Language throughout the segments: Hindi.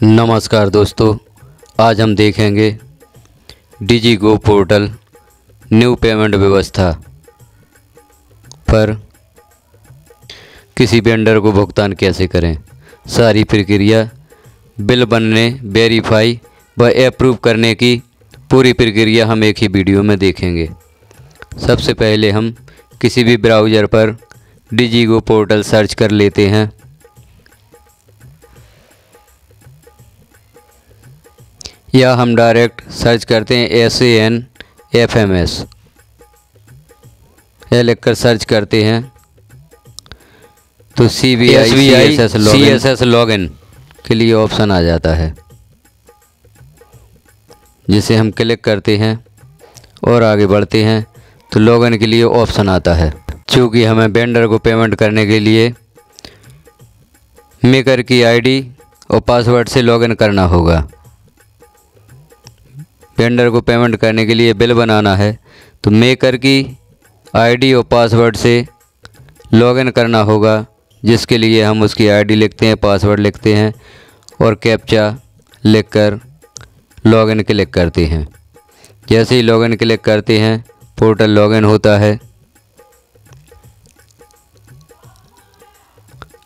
नमस्कार दोस्तों, आज हम देखेंगे डिजीगो पोर्टल न्यू पेमेंट व्यवस्था पर किसी वेंडर को भुगतान कैसे करें। सारी प्रक्रिया, बिल बनने, वेरीफाई व अप्रूव करने की पूरी प्रक्रिया हम एक ही वीडियो में देखेंगे। सबसे पहले हम किसी भी ब्राउज़र पर डिजीगो पोर्टल सर्च कर लेते हैं। या हम डायरेक्ट सर्च करते हैं SANFMS, यह लिखकर सर्च करते हैं तो CSS लॉगिन के लिए ऑप्शन आ जाता है, जिसे हम क्लिक करते हैं और आगे बढ़ते हैं तो लॉगिन के लिए ऑप्शन आता है। चूँकि हमें वेंडर को पेमेंट करने के लिए मेकर की ID और पासवर्ड से लॉगिन करना होगा। वेंडर को पेमेंट करने के लिए बिल बनाना है तो मेकर की ID और पासवर्ड से लॉगिन करना होगा, जिसके लिए हम उसकी ID लिखते हैं, पासवर्ड लिखते हैं और कैप्चा लिखकर लॉगिन क्लिक करते हैं। जैसे ही लॉगिन क्लिक करते हैं पोर्टल लॉगिन होता है।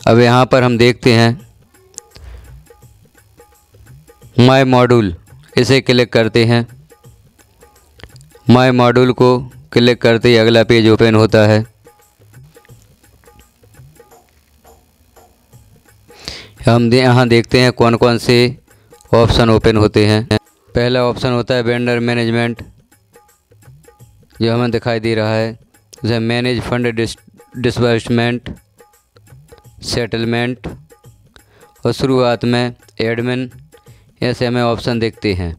अब यहाँ पर हम देखते हैं माय मॉड्यूल, इसे क्लिक करते हैं। माय मॉड्यूल को क्लिक करते ही अगला पेज ओपन होता है। हम यहाँ देखते हैं कौन कौन से ऑप्शन ओपन होते हैं। पहला ऑप्शन होता है वेंडर मैनेजमेंट, जो हमें दिखाई दे रहा है। जैसे मैनेज फंड डिसबर्समेंट, सेटलमेंट और शुरुआत में एडमिन, ऐसे हमें ऑप्शन दिखते हैं।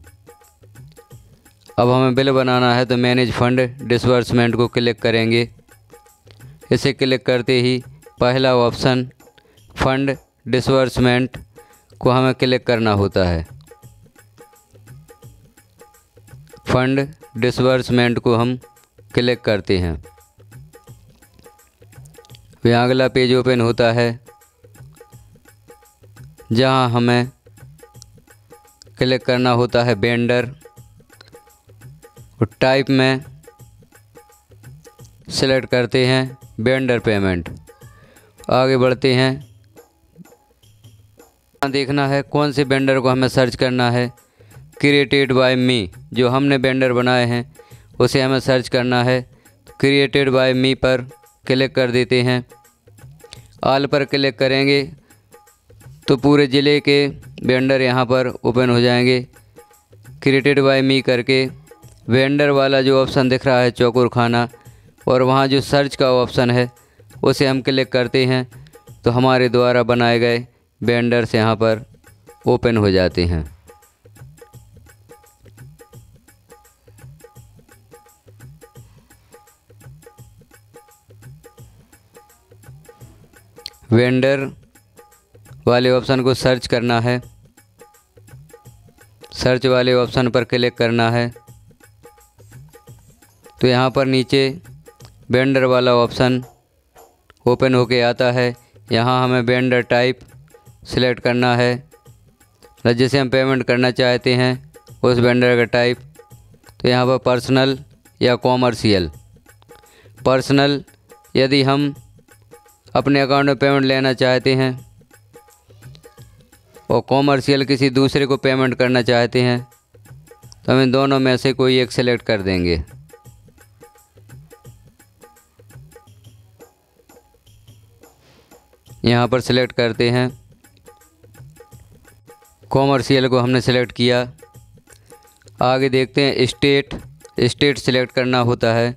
अब हमें बिल बनाना है तो मैनेज फंड डिसबर्समेंट को क्लिक करेंगे। इसे क्लिक करते ही पहला ऑप्शन फंड डिसबर्समेंट को हमें क्लिक करना होता है। फंड डिसबर्समेंट को हम क्लिक करते हैं, यहाँ अगला पेज ओपन होता है, जहाँ हमें क्लिक करना होता है वेंडर और टाइप में सेलेक्ट करते हैं वेंडर पेमेंट। आगे बढ़ते हैं, देखना है कौन से वेंडर को हमें सर्च करना है। क्रिएटेड बाय मी, जो हमने वेंडर बनाए हैं उसे हमें सर्च करना है। क्रिएटेड बाय मी पर क्लिक कर देते हैं। ऑल पर क्लिक करेंगे तो पूरे ज़िले के वेंडर यहाँ पर ओपन हो जाएंगे। क्रिएटेड बाय मी करके वेंडर वाला जो ऑप्शन दिख रहा है चौकुर खाना, और वहाँ जो सर्च का ऑप्शन है उसे हम क्लिक करते हैं तो हमारे द्वारा बनाए गए वेंडर्स यहाँ पर ओपन हो जाते हैं। वेंडर वाले ऑप्शन को सर्च करना है। सर्च वाले ऑप्शन पर क्लिक करना है तो यहाँ पर नीचे वेंडर वाला ऑप्शन ओपन होके आता है। यहाँ हमें वेंडर टाइप सिलेक्ट करना है, जिसे हम पेमेंट करना चाहते हैं उस वेंडर का टाइप। तो यहाँ पर पर्सनल या कॉमर्शियल। पर्सनल यदि हम अपने अकाउंट में पेमेंट लेना चाहते हैं और कॉमर्शियल किसी दूसरे को पेमेंट करना चाहते हैं तो हम इन दोनों में से कोई एक सेलेक्ट कर देंगे। यहाँ पर सिलेक्ट करते हैं, कॉमर्शियल को हमने सेलेक्ट किया। आगे देखते हैं स्टेट सिलेक्ट करना होता है।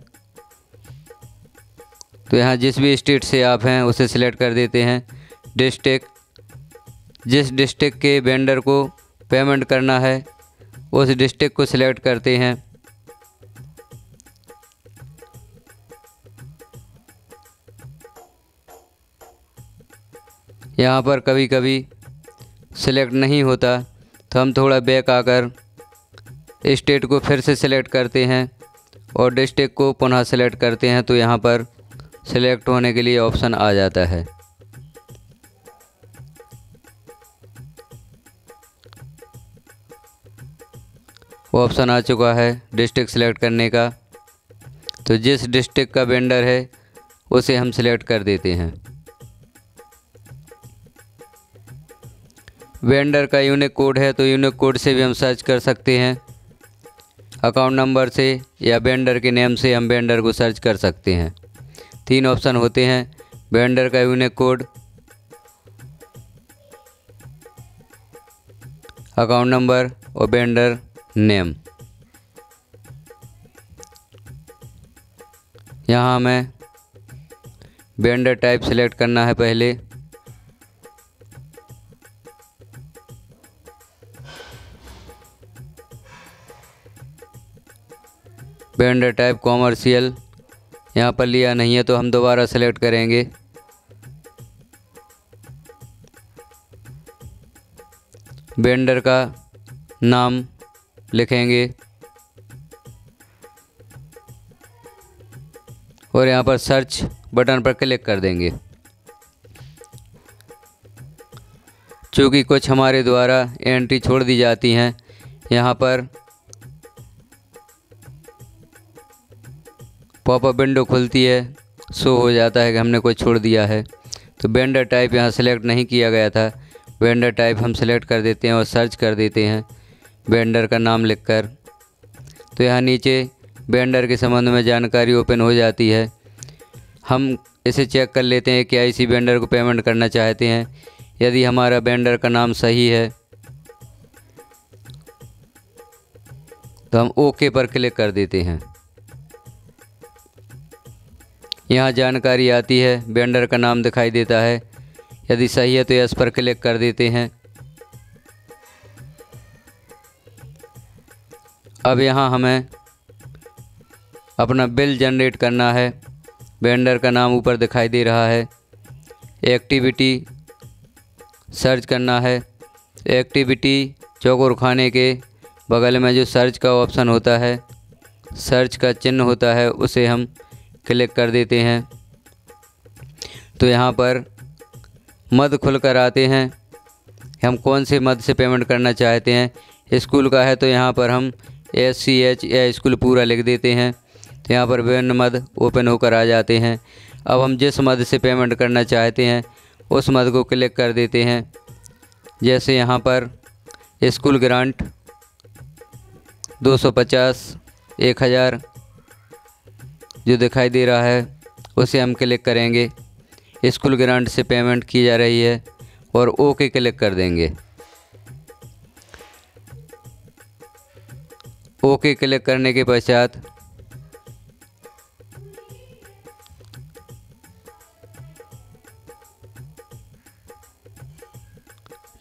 तो यहाँ जिस भी स्टेट से आप हैं उसे सिलेक्ट कर देते हैं। डिस्ट्रिक्ट, जिस डिस्ट्रिक्ट के वेंडर को पेमेंट करना है उस डिस्ट्रिक्ट को सिलेक्ट करते हैं। यहाँ पर कभी कभी सिलेक्ट नहीं होता तो हम थोड़ा बैक आकर स्टेट को फिर से सिलेक्ट करते हैं और डिस्ट्रिक्ट को पुनः सिलेक्ट करते हैं तो यहाँ पर सिलेक्ट होने के लिए ऑप्शन आ जाता है। वो ऑप्शन आ चुका है डिस्ट्रिक्ट सेलेक्ट करने का। तो जिस डिस्ट्रिक्ट का वेंडर है उसे हम सिलेक्ट कर देते हैं। वेंडर का यूनिक कोड है तो यूनिक कोड से भी हम सर्च कर सकते हैं। अकाउंट नंबर से या वेंडर के नेम से हम वेंडर को सर्च कर सकते हैं। 3 ऑप्शन होते हैं, वेंडर का यूनिक कोड, अकाउंट नंबर और वेंडर नेम। यहाँ हमें वेंडर टाइप सेलेक्ट करना है पहले। वेंडर टाइप कॉमर्शियल यहाँ पर लिया नहीं है तो हम दोबारा सेलेक्ट करेंगे। वेंडर का नाम लिखेंगे और यहाँ पर सर्च बटन पर क्लिक कर देंगे। चूँकि कुछ हमारे द्वारा एंट्री छोड़ दी जाती हैं, यहाँ पर पॉपअप विंडो खुलती है, शो हो जाता है कि हमने कोई छोड़ दिया है। तो वेंडर टाइप यहाँ सेलेक्ट नहीं किया गया था, वेंडर टाइप हम सेलेक्ट कर देते हैं और सर्च कर देते हैं वेंडर का नाम लिखकर। तो यहाँ नीचे वेंडर के संबंध में जानकारी ओपन हो जाती है। हम इसे चेक कर लेते हैं कि इसी वेंडर को पेमेंट करना चाहते हैं। यदि हमारा वेंडर का नाम सही है तो हम ओके पर क्लिक कर देते हैं। यहाँ जानकारी आती है, वेंडर का नाम दिखाई देता है। यदि सही है तो यस पर क्लिक कर देते हैं। अब यहाँ हमें अपना बिल जनरेट करना है। वेंडर का नाम ऊपर दिखाई दे रहा है। एक्टिविटी सर्च करना है। एक्टिविटी चौकोर खाने के बगल में जो सर्च का ऑप्शन होता है, सर्च का चिन्ह होता है, उसे हम क्लिक कर देते हैं। तो यहाँ पर मद खुल कर आते हैं। हम कौन से मद से पेमेंट करना चाहते हैं। स्कूल का है तो यहाँ पर हम SCH या स्कूल पूरा लिख देते हैं। तो यहाँ पर विभिन्न मद ओपन होकर आ जाते हैं। अब हम जिस मद से पेमेंट करना चाहते हैं उस मद को क्लिक कर देते हैं। जैसे यहाँ पर स्कूल ग्रांट 250, 1000 जो दिखाई दे रहा है उसे हम क्लिक करेंगे। स्कूल ग्रांट से पेमेंट की जा रही है और ओके क्लिक कर देंगे। ओके क्लिक करने के पश्चात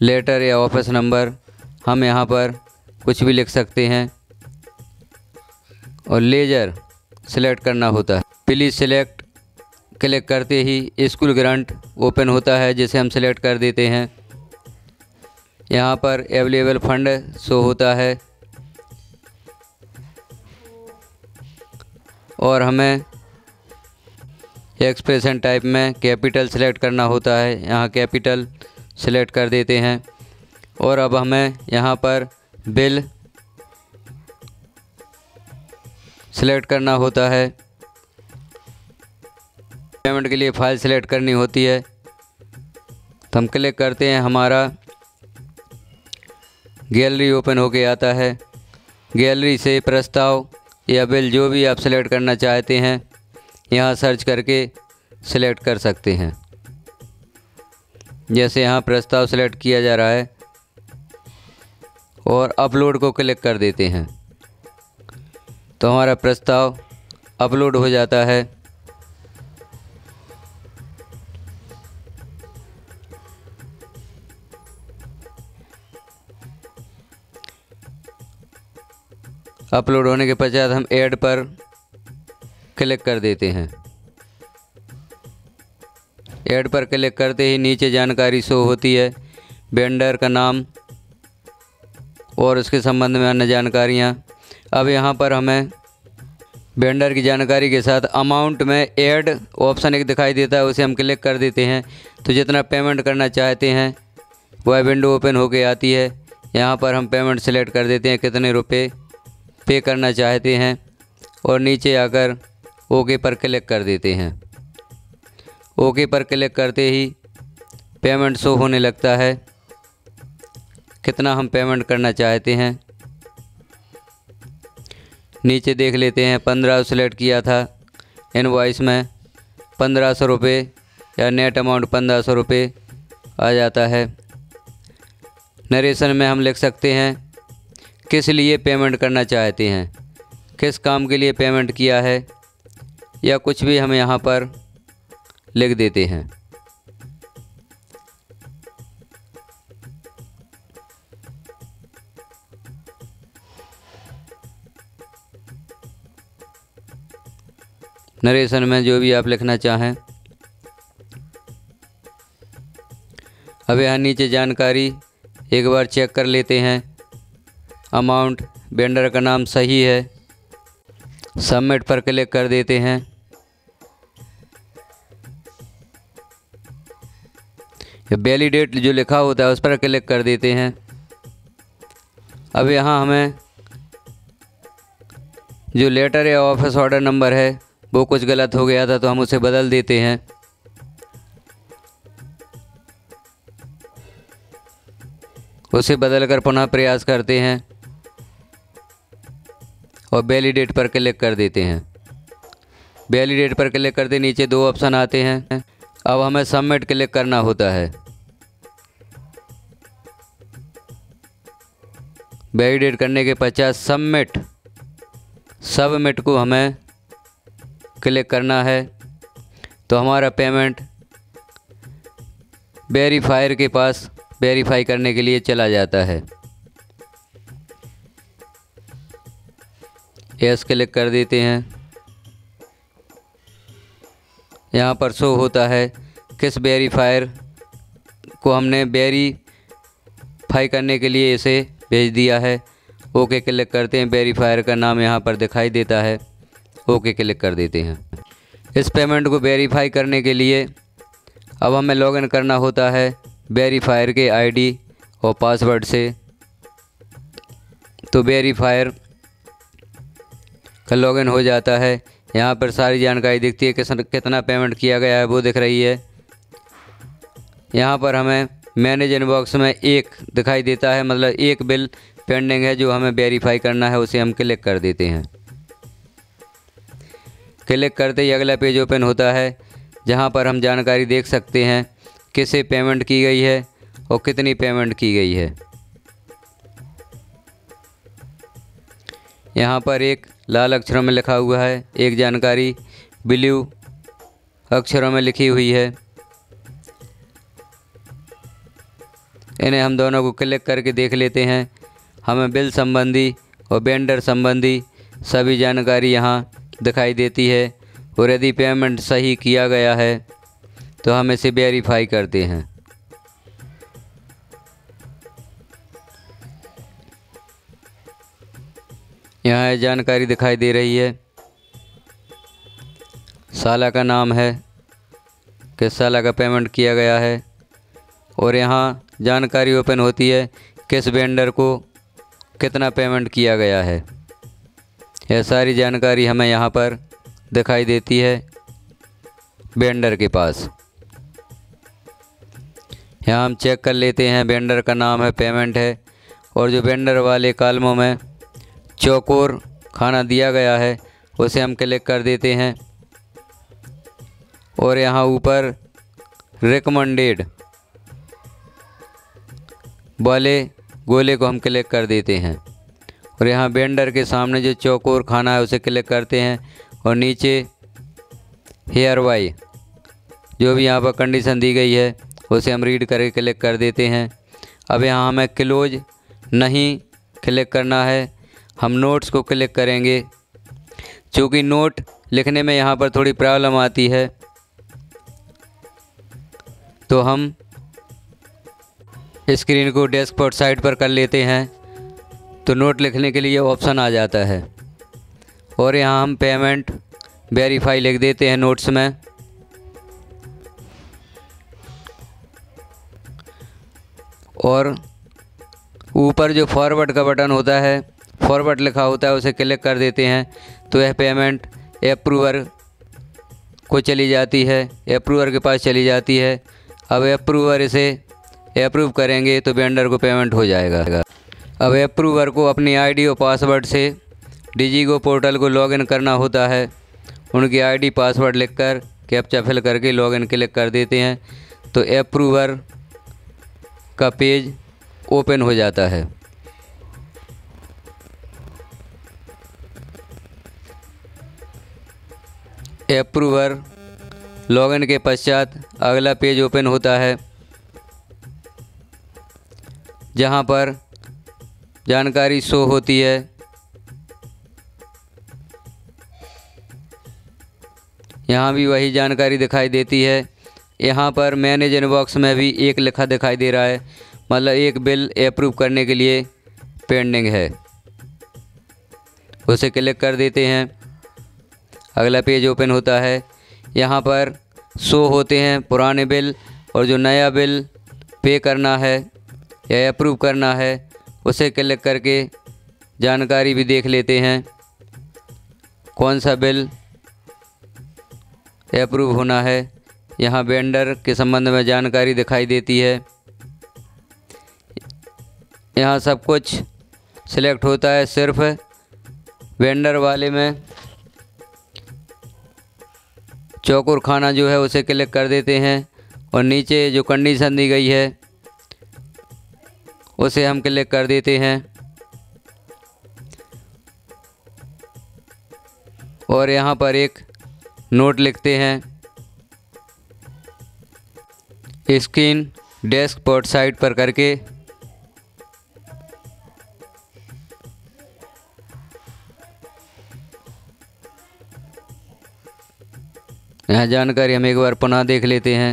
लेटर या ऑफिस नंबर हम यहाँ पर कुछ भी लिख सकते हैं और लेजर सेलेक्ट करना होता है। प्लीज़ सेलेक्ट क्लिक करते ही स्कूल ग्रांट ओपन होता है जिसे हम सेलेक्ट कर देते हैं। यहाँ पर अवेलेबल फंड शो होता है और हमें एक्सप्रेशन टाइप में कैपिटल सेलेक्ट करना होता है। यहाँ कैपिटल सेलेक्ट कर देते हैं और अब हमें यहाँ पर बिल सेलेक्ट करना होता है। पेमेंट के लिए फ़ाइल सेलेक्ट करनी होती है तो हम क्लिक करते हैं। हमारा गैलरी ओपन होके आता है। गैलरी से प्रस्ताव या बिल जो भी आप सेलेक्ट करना चाहते हैं यहाँ सर्च करके सेलेक्ट कर सकते हैं। जैसे यहाँ प्रस्ताव सेलेक्ट किया जा रहा है और अपलोड को क्लिक कर देते हैं तो हमारा प्रस्ताव अपलोड हो जाता है। अपलोड होने के पश्चात हम ऐड पर क्लिक कर देते हैं। ऐड पर क्लिक करते ही नीचे जानकारी शो होती है, वेंडर का नाम और उसके संबंध में अन्य जानकारियाँ। अब यहाँ पर हमें वेंडर की जानकारी के साथ अमाउंट में ऐड ऑप्शन एक दिखाई देता है, उसे हम क्लिक कर देते हैं। तो जितना पेमेंट करना चाहते हैं वह विंडो ओपन होके आती है। यहाँ पर हम पेमेंट सेलेक्ट कर देते हैं, कितने रुपए पे करना चाहते हैं और नीचे आकर ओके पर क्लिक कर देते हैं। ओके पर क्लिक करते ही पेमेंट शो होने लगता है, कितना हम पेमेंट करना चाहते हैं। नीचे देख लेते हैं 15 सेलेक्ट किया था, इनवॉइस में 1500 रुपये या नेट अमाउंट 1500 रुपये आ जाता है। नरेशन में हम लिख सकते हैं किस लिए पेमेंट करना चाहते हैं, किस काम के लिए पेमेंट किया है, या कुछ भी हम यहाँ पर लिख देते हैं। नरेशन में जो भी आप लिखना चाहें। अब यहाँ नीचे जानकारी एक बार चेक कर लेते हैं। अमाउंट, वेंडर का नाम सही है, सबमिट पर क्लिक कर देते हैं। वैलिडेट जो लिखा होता है उस पर क्लिक कर देते हैं। अब यहाँ हमें जो लेटर या ऑफिस ऑर्डर नंबर है वो कुछ गलत हो गया था, तो हम उसे बदल देते हैं। उसे बदलकर पुनः प्रयास करते हैं और वैलिडेट पर क्लिक कर देते हैं। वैलिडेट पर क्लिक करते नीचे 2 ऑप्शन आते हैं। अब हमें सबमिट क्लिक करना होता है। वैलिडेट करने के पश्चात सबमिट को हमें क्लिक करना है, तो हमारा पेमेंट वेरीफायर के पास वेरीफाई करने के लिए चला जाता है। यस क्लिक कर देते हैं। यहाँ पर शो होता है किस वेरीफायर को हमने वेरीफाई करने के लिए इसे भेज दिया है। ओके क्लिक करते हैं। वेरीफायर का नाम यहाँ पर दिखाई देता है, ओके क्लिक कर देते हैं। इस पेमेंट को वेरीफाई करने के लिए अब हमें लॉगिन करना होता है वेरीफायर के आईडी और पासवर्ड से। तो वेरीफायर का लॉगिन हो जाता है। यहाँ पर सारी जानकारी दिखती है, कितना पेमेंट किया गया है वो दिख रही है। यहाँ पर हमें मैनेज इनबॉक्स में 1 दिखाई देता है, मतलब 1 बिल पेंडिंग है जो हमें वेरीफाई करना है, उसे हम क्लिक कर देते हैं। क्लिक करते ही अगला पेज ओपन होता है, जहाँ पर हम जानकारी देख सकते हैं किसे पेमेंट की गई है और कितनी पेमेंट की गई है। यहाँ पर एक लाल अक्षरों में लिखा हुआ है, एक जानकारी ब्लू अक्षरों में लिखी हुई है। इन्हें हम दोनों को क्लिक करके देख लेते हैं। हमें बिल संबंधी और वेंडर संबंधी सभी जानकारी यहाँ दिखाई देती है, और यदि पेमेंट सही किया गया है तो हम इसे वेरीफाई करते हैं। यहाँ जानकारी दिखाई दे रही है, साला का नाम है, किस साला का पेमेंट किया गया है, और यहाँ जानकारी ओपन होती है किस वेंडर को कितना पेमेंट किया गया है। यह सारी जानकारी हमें यहाँ पर दिखाई देती है वेंडर के पास। यहाँ हम चेक कर लेते हैं, वेंडर का नाम है, पेमेंट है, और जो वेंडर वाले कॉलमों में चौकोर खाना दिया गया है उसे हम क्लिक कर देते हैं, और यहाँ ऊपर रिकमेंडेड वाले गोले को हम क्लिक कर देते हैं, और यहाँ वेंडर के सामने जो चौकोर खाना है उसे क्लिक करते हैं, और नीचे हेयर वाई जो भी यहाँ पर कंडीशन दी गई है उसे हम रीड करके क्लिक कर देते हैं। अब यहाँ हमें क्लोज नहीं क्लिक करना है, हम नोट्स को क्लिक करेंगे। चूँकि नोट लिखने में यहाँ पर थोड़ी प्रॉब्लम आती है, तो हम स्क्रीन को डेस्कटॉप साइड पर कर लेते हैं, तो नोट लिखने के लिए ऑप्शन आ जाता है, और यहाँ हम पेमेंट वेरीफाई लिख देते हैं नोट्स में। और ऊपर जो फॉरवर्ड का बटन होता है, फॉरवर्ड लिखा होता है उसे क्लिक कर देते हैं तो यह पेमेंट अप्रूवर को चली जाती है, अप्रूवर के पास चली जाती है। अब अप्रूवर इसे अप्रूव करेंगे तो वेंडर को पेमेंट हो जाएगा। अब अप्रूवर को अपनी आईडी और पासवर्ड से डिजीगो पोर्टल को लॉगिन करना होता है। उनकी आईडी पासवर्ड लिखकर कैप्चा फिल करके लॉगिन क्लिक कर देते हैं तो अप्रूवर का पेज ओपन हो जाता है। अप्रूवर लॉगिन के पश्चात अगला पेज ओपन होता है जहां पर जानकारी शो होती है। यहाँ भी वही जानकारी दिखाई देती है। यहाँ पर मैनेज इनबॉक्स में भी एक लिखा दिखाई दे रहा है, मतलब एक बिल अप्रूव करने के लिए पेंडिंग है, उसे क्लिक कर देते हैं। अगला पेज ओपन होता है। यहाँ पर शो होते हैं पुराने बिल और जो नया बिल पे करना है या अप्रूव करना है उसे क्लिक करके जानकारी भी देख लेते हैं कौन सा बिल अप्रूव होना है। यहाँ वेंडर के संबंध में जानकारी दिखाई देती है। यहाँ सब कुछ सिलेक्ट होता है, सिर्फ वेंडर वाले में चौकुर खाना जो है उसे क्लिक कर देते हैं और नीचे जो कंडीशन दी गई है उसे हम क्लिक कर देते हैं और यहाँ पर एक नोट लिखते हैं। स्क्रीन डैशबोर्ड साइट पर करके यहाँ जानकारी हम एक बार पुनः देख लेते हैं।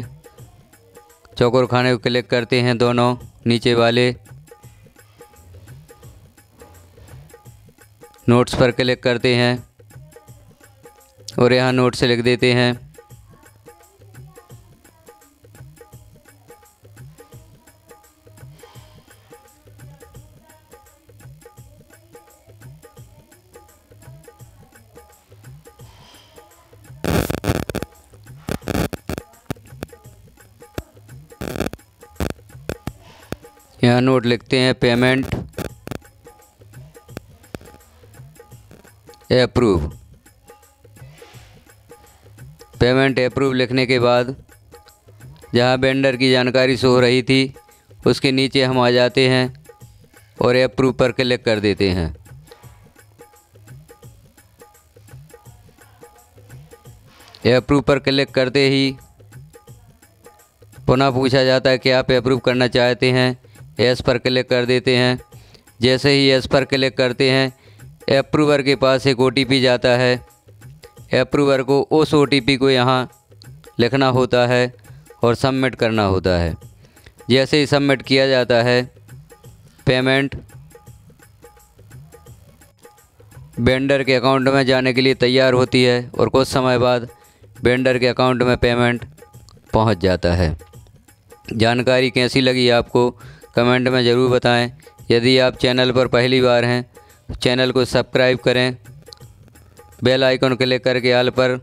चौकोर खाने को क्लिक करते हैं, दोनों नीचे वाले नोट्स पर क्लिक करते हैं और यहाँ नोट्स लिख देते हैं। यहाँ नोट लिखते हैं पेमेंट अप्रूव। पेमेंट अप्रूव लिखने के बाद जहाँ वेंडर की जानकारी शो हो रही थी उसके नीचे हम आ जाते हैं और अप्रूव पर क्लिक कर देते हैं। अप्रूव पर क्लिक करते ही पुनः पूछा जाता है कि आप अप्रूव करना चाहते हैं। यस पर क्लिक कर देते हैं। जैसे ही यस पर क्लिक करते हैं अप्रूवर के पास एक OTP जाता है। अप्रूवर को उस OTP को यहाँ लिखना होता है और सबमिट करना होता है। जैसे ही सबमिट किया जाता है पेमेंट वेंडर के अकाउंट में जाने के लिए तैयार होती है और कुछ समय बाद वेंडर के अकाउंट में पेमेंट पहुंच जाता है। जानकारी कैसी लगी आपको कमेंट में ज़रूर बताएं। यदि आप चैनल पर पहली बार हैं तो चैनल को सब्सक्राइब करें, बेल आइकन क्लिक करके ऑल पर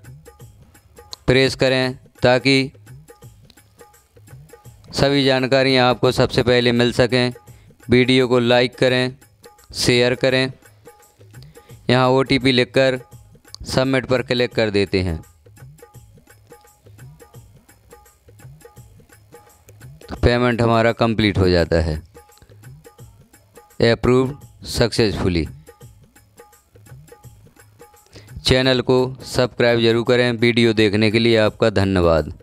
प्रेस करें ताकि सभी जानकारियाँ आपको सबसे पहले मिल सकें। वीडियो को लाइक करें, शेयर करें। यहाँ OTP लिखकर सबमिट पर क्लिक कर देते हैं तो पेमेंट हमारा कंप्लीट हो जाता है। Approved successfully. चैनल को सब्सक्राइब जरूर करें। वीडियो देखने के लिए आपका धन्यवाद।